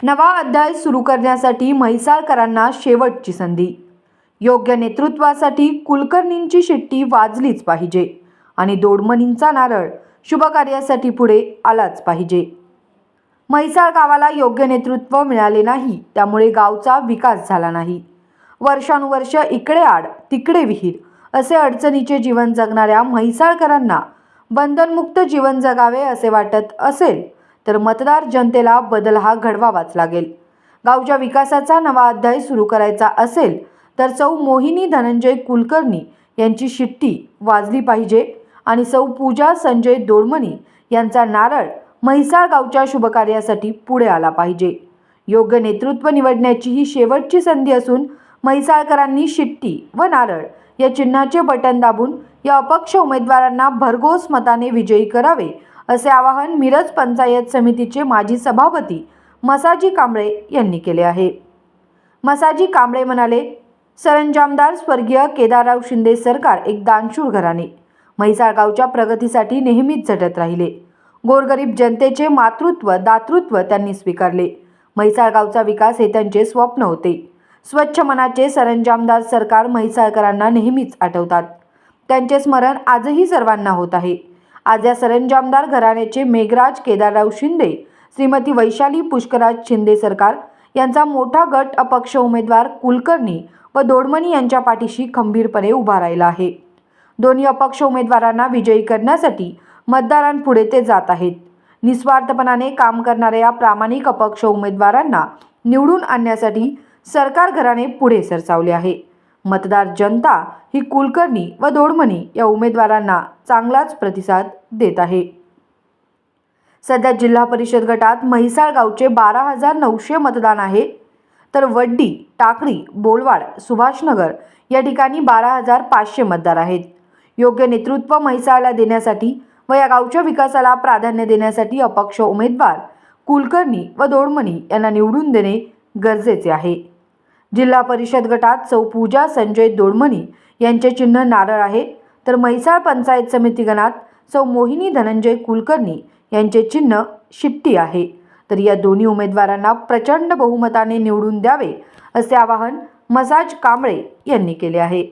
नवा अध्याय सुरू करण्यासाठी म्हैसाळकरांना शेवटची संधी। योग्य नेतृत्वासाठी कुलकर्णींची शिट्टी वाजलीच पाहिजे आणि दोडमणींचा नारळ शुभ कार्यासाठी पुढे आलाच पाहिजे। म्हैसाळ गावाला योग्य नेतृत्व मिळाले नाही, त्यामुळे गावचा विकास झाला नाही। वर्षानुवर्ष इकडे आड तिकडे विहीर असे अडचणीचे जीवन जगणाऱ्या म्हैसाळकरांना बंधनमुक्त जीवन जगावे असे वाटत असेल तर मतदार जनतेला बदल हा घडवावाच लागेल। गावच्या विकासाचा नवा अध्याय सुरू करायचा असेल तर सौ मोहिनी धनंजय कुलकर्णी यांची शिट्टी वाजली पाहिजे आणि सौ पूजा संजय दोडमणी यांचा नारळ म्हैसाळ गावच्या शुभकार्यासाठी पुढे आला पाहिजे। योग्य नेतृत्व निवडण्याची ही शेवटची संधी असून म्हैसाळकरांनी शिट्टी व नारळ या चिन्हाचे बटन दाबून या अपक्ष उमेदवारांना भरघोस मताने विजयी करावे असे आवाहन मिरज पंचायत समितीचे माजी सभापती मसाजी कांबळे यांनी केले आहे। मसाजी कांबळे म्हणाले, सरंजामदार स्वर्गीय केदारराव शिंदे सरकार एक दानशूर घराणे म्हैसाळ गावच्या प्रगतीसाठी नेहमीच झटत राहिले। गोरगरीब जनतेचे मातृत्व दातृत्व त्यांनी स्वीकारले। म्हैसाळ गावचा विकास हे त्यांचे स्वप्न होते। स्वच्छ मनाचे सरंजामदार सरकार म्हैसाळकरांना नेहमीच आठवतात। त्यांचे स्मरण आजही सर्वांना होत आहे। आज या सरंजामदार घराण्याचे मेघराज केदारराव शिंदे, श्रीमती वैशाली पुष्कराज शिंदे सरकार यांचा मोठा गट अपक्ष उमेदवार कुलकर्णी व दोडमणी यांच्या पाठीशी खंबीरपणे उभा राहिला आहे। दोन्ही अपक्ष उमेदवारांना विजयी करण्यासाठी मतदारांपुढे ते जात आहेत। निस्वार्थपणाने काम करणाऱ्या या प्रामाणिक अपक्ष उमेदवारांना निवडून आणण्यासाठी सरकार घराणे पुढे सरसावले आहे। मतदार जनता ही कुलकर्णी व दोडमणी या उमेदवारांना चांगलाच प्रतिसाद देत आहे। सध्या जिल्हा परिषद गटात म्हैसाळ गावचे 12,900 मतदान आहे, तर वड्डी, टाकळी, बोलवाड, सुभाषनगर या ठिकाणी 12,500 मतदार आहेत। योग्य नेतृत्व म्हैसाळला देण्यासाठी व या गावच्या विकासाला प्राधान्य देण्यासाठी अपक्ष उमेदवार कुलकर्णी व दोडमणी यांना निवडून देणे गरजेचे आहे। जिल्हा परिषद गटात सौ पूजा संजय दोडमणी यांचे चिन्ह नारळ आहे, तर म्हैसाळ पंचायत समिती गणात सौ मोहिनी धनंजय कुलकर्णी यांचे चिन्ह शिट्टी आहे। तर या दोन्ही उमेदवारांना प्रचंड बहुमताने निवडून द्यावे असे आवाहन मसाज कांबळे यांनी केले आहे।